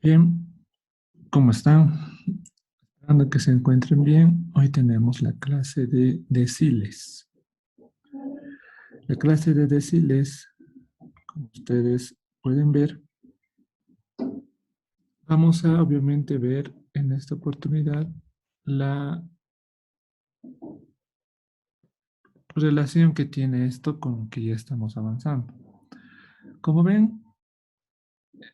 Bien, ¿cómo están? Esperando que se encuentren bien. Hoy tenemos la clase de deciles. La clase de deciles, como ustedes pueden ver, vamos a obviamente ver en esta oportunidad la relación que tiene esto con lo que ya estamos avanzando. Como ven,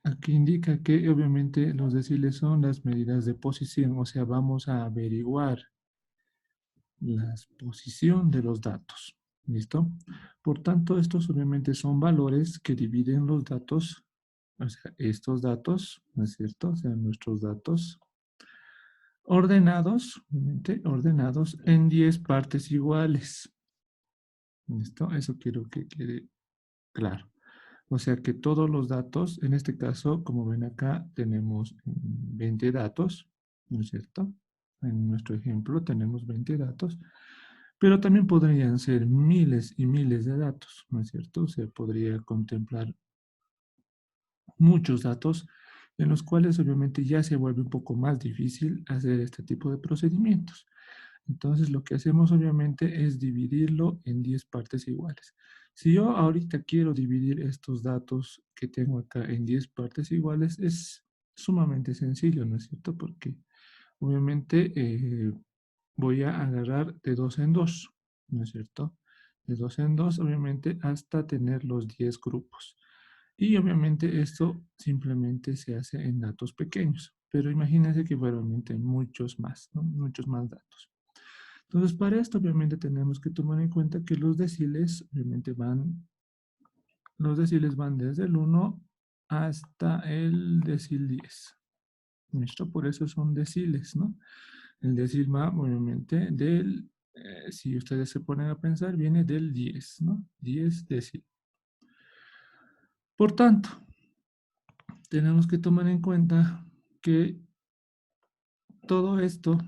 aquí indica que obviamente los deciles son las medidas de posición, o sea, vamos a averiguar la posición de los datos. ¿Listo? Por tanto, estos obviamente son valores que dividen los datos, o sea, estos datos, ¿no es cierto? O sea, nuestros datos ordenados, obviamente, ordenados en 10 partes iguales. ¿Listo? Eso quiero que quede claro. O sea que todos los datos, en este caso, como ven acá, tenemos 20 datos, ¿no es cierto? En nuestro ejemplo tenemos 20 datos, pero también podrían ser miles y miles de datos, ¿no es cierto? Se podría contemplar muchos datos en los cuales obviamente ya se vuelve un poco más difícil hacer este tipo de procedimientos. Entonces lo que hacemos obviamente es dividirlo en 10 partes iguales. Si yo ahorita quiero dividir estos datos que tengo acá en 10 partes iguales, es sumamente sencillo, ¿no es cierto? Porque obviamente voy a agarrar de dos en dos, ¿no es cierto? De dos en dos, obviamente, hasta tener los 10 grupos. Y obviamente esto simplemente se hace en datos pequeños, pero imagínense que fueron obviamente muchos más, ¿no? Muchos más datos. Entonces, para esto obviamente tenemos que tomar en cuenta que los deciles van desde el 1 hasta el decil 10. ¿Listo? Por eso son deciles, ¿no? El decil va obviamente si ustedes se ponen a pensar, viene del 10, ¿no? 10 decil. Por tanto, tenemos que tomar en cuenta que todo esto,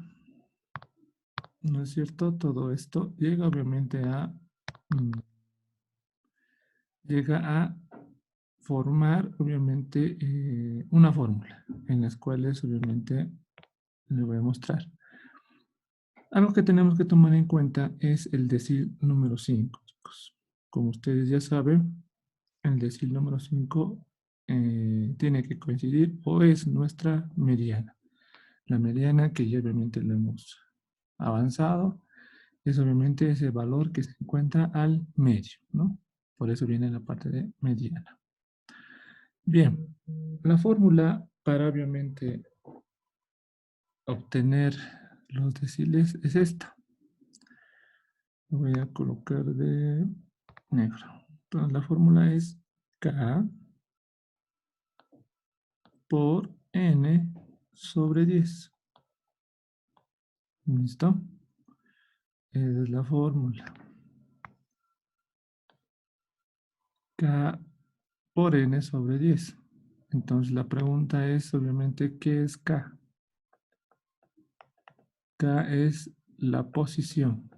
¿no es cierto? Todo esto llega obviamente llega a formar obviamente una fórmula en las cuales obviamente les voy a mostrar. Algo que tenemos que tomar en cuenta es el decil número 5, chicos. Como ustedes ya saben, el decil número 5 tiene que coincidir o es nuestra mediana. La mediana que ya obviamente lo hemos avanzado es obviamente ese valor que se encuentra al medio, ¿no? Por eso viene la parte de mediana. Bien, la fórmula para obviamente obtener los deciles es esta. Lo voy a colocar de negro. Entonces la fórmula es K por N sobre 10. ¿Listo? Esa es la fórmula. K por N sobre 10. Entonces la pregunta es obviamente ¿qué es K? K es la posición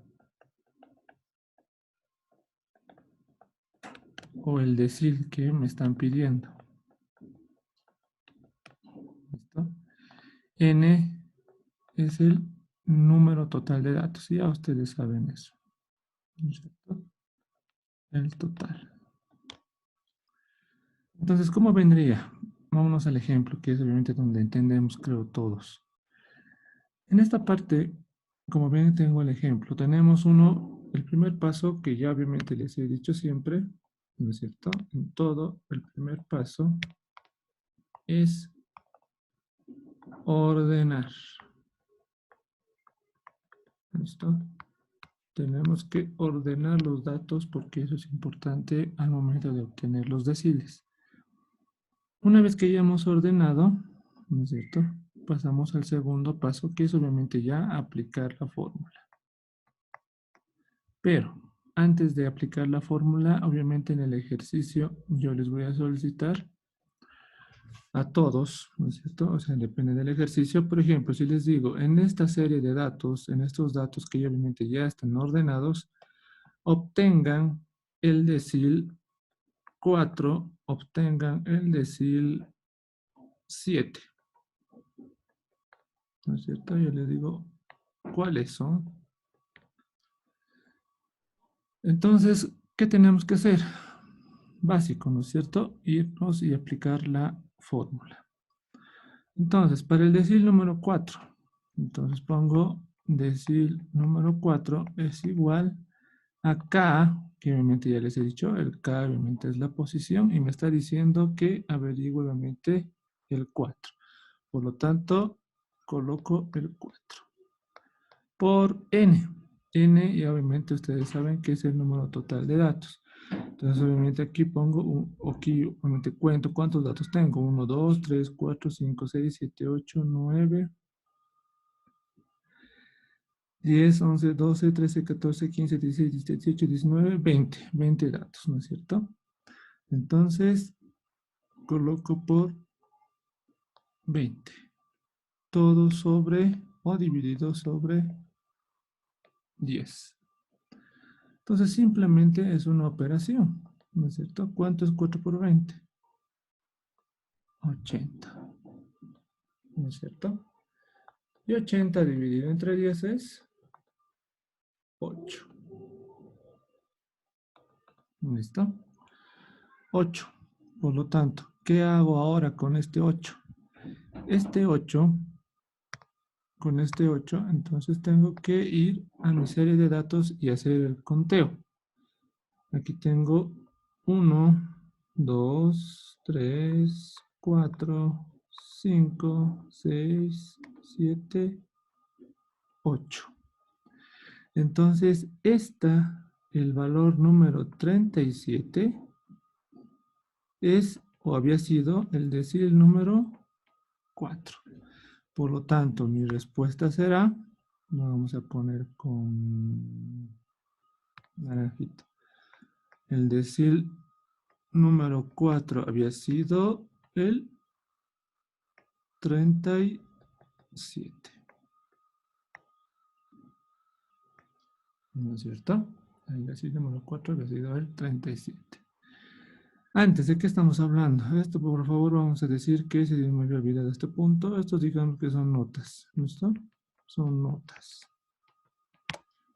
o el decil que me están pidiendo. ¿Listo? N es el número total de datos. Ya ustedes saben eso. ¿No es cierto? El total. Entonces, ¿cómo vendría? Vámonos al ejemplo, que es obviamente donde entendemos, creo, todos. En esta parte, como ven, tengo el ejemplo. Tenemos el primer paso que ya obviamente les he dicho siempre, ¿no es cierto? En todo, el primer paso es ordenar. ¿Listo? Tenemos que ordenar los datos porque eso es importante al momento de obtener los deciles. Una vez que ya hemos ordenado, ¿no es cierto? Pasamos al segundo paso, que es obviamente ya aplicar la fórmula. Pero antes de aplicar la fórmula, obviamente en el ejercicio yo les voy a solicitar a todos, ¿no es cierto? O sea, depende del ejercicio. Por ejemplo, si les digo, en esta serie de datos, en estos datos que obviamente ya están ordenados, obtengan el decil 4, obtengan el decil 7. ¿no es cierto? Yo le digo cuáles son. Entonces, ¿qué tenemos que hacer? Básico, ¿no es cierto? Irnos y aplicar la fórmula. Entonces, para el decil número 4, entonces pongo decil número 4 es igual a K, que obviamente ya les he dicho, el K obviamente es la posición y me está diciendo que averigüe obviamente el 4. Por lo tanto, coloco el 4 por N. N, y obviamente ustedes saben que es el número total de datos. Entonces, obviamente aquí pongo, aquí obviamente cuento cuántos datos tengo. 1, 2, 3, 4, 5, 6, 7, 8, 9, 10, 11, 12, 13, 14, 15, 16, 17, 18, 19, 20. 20 datos, ¿no es cierto? Entonces, coloco por 20. Todo sobre, o dividido sobre 10. Entonces, simplemente es una operación, ¿no es cierto? ¿Cuánto es 4 por 20? 80, ¿no es cierto? Y 80 dividido entre 10 es 8. ¿Listo? 8. Por lo tanto, ¿qué hago ahora con este 8? Este 8, con este 8, entonces tengo que ir a mi serie de datos y hacer el conteo. Aquí tengo 1, 2, 3, 4, 5, 6, 7, 8. Entonces, el valor número 37, es o había sido el decil número 4. Por lo tanto, mi respuesta será, vamos a poner con naranjito, el decil número 4 había sido el 37. ¿No es cierto? El decil número 4 había sido el 37. Antes, ¿de qué estamos hablando? Esto, por favor, vamos a decir que se me había olvidado este punto. Estos digamos que son notas, ¿listo? Son notas.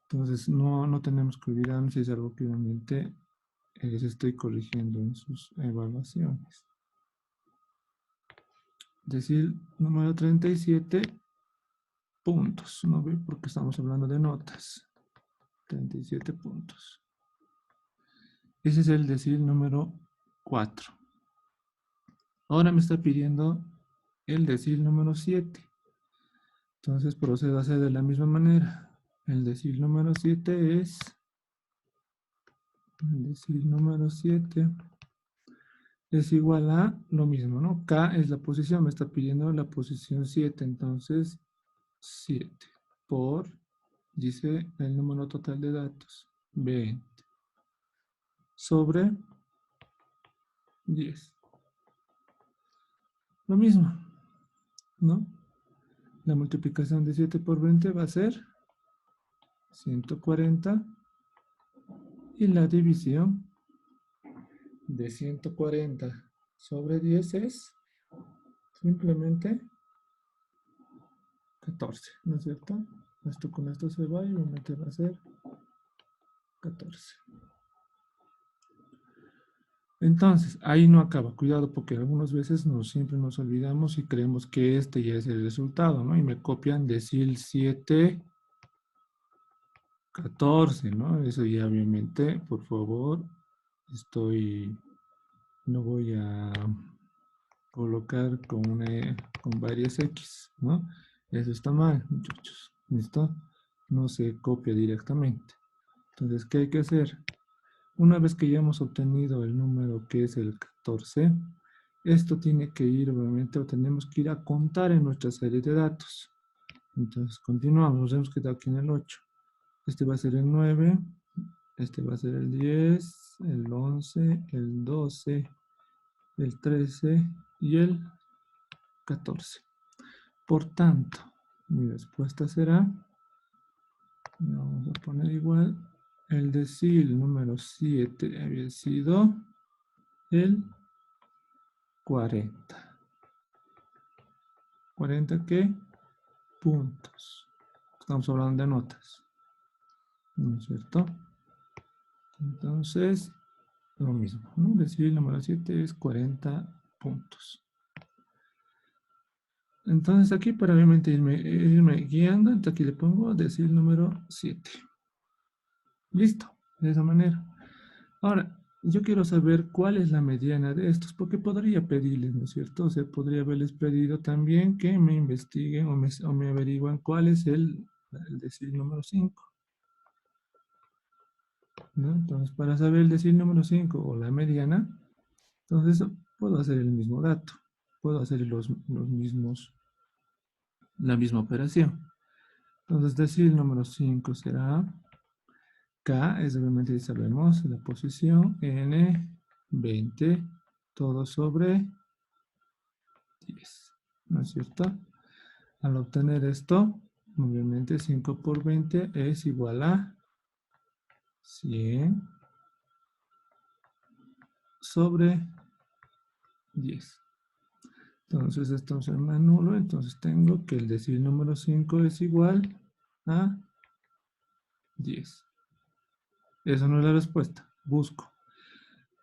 Entonces, no tenemos que olvidarnos si es algo que obviamente les estoy corrigiendo en sus evaluaciones. Decir número 37 puntos, ¿no ve? Porque estamos hablando de notas. 37 puntos. Ese es el decil número 4. Ahora me está pidiendo el decil número 7. Entonces procedo a hacer de la misma manera. El decil número 7 es... El decil número 7 es igual a lo mismo, ¿no? K es la posición, me está pidiendo la posición 7, entonces 7 por, dice el número total de datos, 20, sobre 10. Lo mismo, ¿no? La multiplicación de 7 por 20 va a ser 140 y la división de 140 sobre 10 es simplemente 14, ¿no es cierto? Esto con esto se va y obviamente va a ser 14. Entonces, ahí no acaba. Cuidado porque algunas veces siempre nos olvidamos y creemos que este ya es el resultado, ¿no? Y me copian decil 7, 14, ¿no? Eso ya obviamente, por favor, no voy a colocar con varias X, ¿no? Eso está mal, muchachos. ¿Listo? No se copia directamente. Entonces, ¿qué hay que hacer? Una vez que ya hemos obtenido el número que es el 14, esto tiene que ir, obviamente, o tenemos que ir a contar en nuestra serie de datos. Entonces, continuamos, nos hemos quedado aquí en el 8. Este va a ser el 9, este va a ser el 10, el 11, el 12, el 13 y el 14. Por tanto, mi respuesta será, vamos a poner igual, el decil número 7 había sido el 40. ¿40 qué? puntos. Estamos hablando de notas, ¿no es cierto? Entonces, lo mismo, ¿no? Decil número 7 es 40 puntos. Entonces aquí para obviamente irme guiando, entonces aquí le pongo decil número 7. Listo, de esa manera. Ahora, yo quiero saber cuál es la mediana de estos, porque podría pedirles, ¿no es cierto? O sea, podría haberles pedido también que me investiguen o me averigüen cuál es el decil número 5, ¿no? Entonces, para saber el decil número 5 o la mediana, entonces puedo hacer el mismo dato, puedo hacer los mismos, la misma operación. Entonces, decil número 5 será K, es obviamente ya sabemos la posición, N, 20, todo sobre 10, ¿no es cierto? Al obtener esto, obviamente 5 por 20 es igual a 100 sobre 10. Entonces esto se me nulo, entonces tengo que el decil número 5 es igual a 10. Esa no es la respuesta, busco.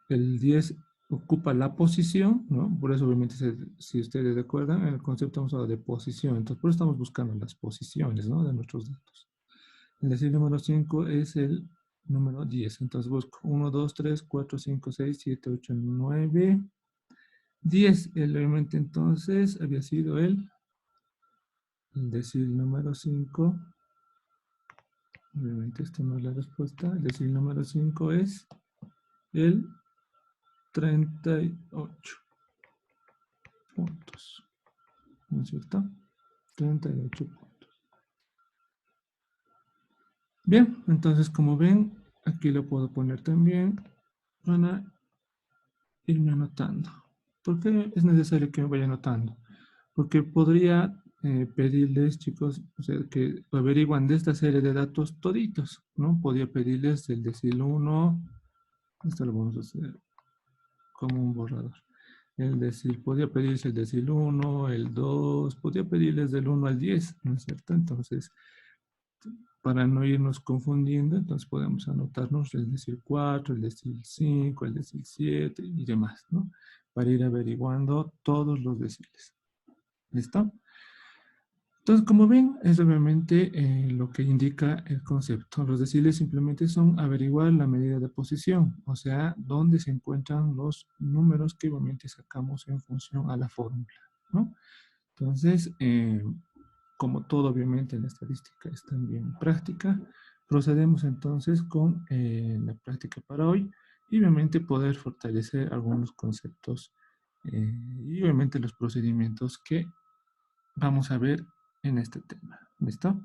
El 10 ocupa la posición, ¿no? Por eso obviamente si ustedes recuerdan, en el concepto hemos hablado de posición, entonces por eso estamos buscando las posiciones, ¿no? De nuestros datos. El decil número 5 es el número 10, entonces busco 1, 2, 3, 4, 5, 6, 7, 8, 9, 10. El elemento entonces había sido el decil número 5. Obviamente esta no es la respuesta. El decil número 5 es el 38 puntos. ¿No es cierto? 38 puntos. Bien, entonces como ven, aquí lo puedo poner también para irme anotando. ¿Por qué es necesario que me vaya anotando? Porque podría pedirles, chicos, o sea, que averiguan de esta serie de datos toditos, ¿no? Podría pedirles el decil 1, esto lo vamos a hacer como un borrador. El decil, podría pedirse el decil 1, el 2, podría pedirles del 1 al 10, ¿no es cierto? Entonces, para no irnos confundiendo, entonces podemos anotarnos el decil 4, el decil 5, el decil 7 y demás, ¿no? Para ir averiguando todos los deciles. ¿Listo? Entonces, como ven, es obviamente lo que indica el concepto. Los deciles simplemente son averiguar la medida de posición, o sea, dónde se encuentran los números que obviamente sacamos en función a la fórmula, ¿no? Entonces, como todo obviamente en la estadística es también práctica, procedemos entonces con la práctica para hoy y obviamente poder fortalecer algunos conceptos y obviamente los procedimientos que vamos a ver en este tema. ¿Listo?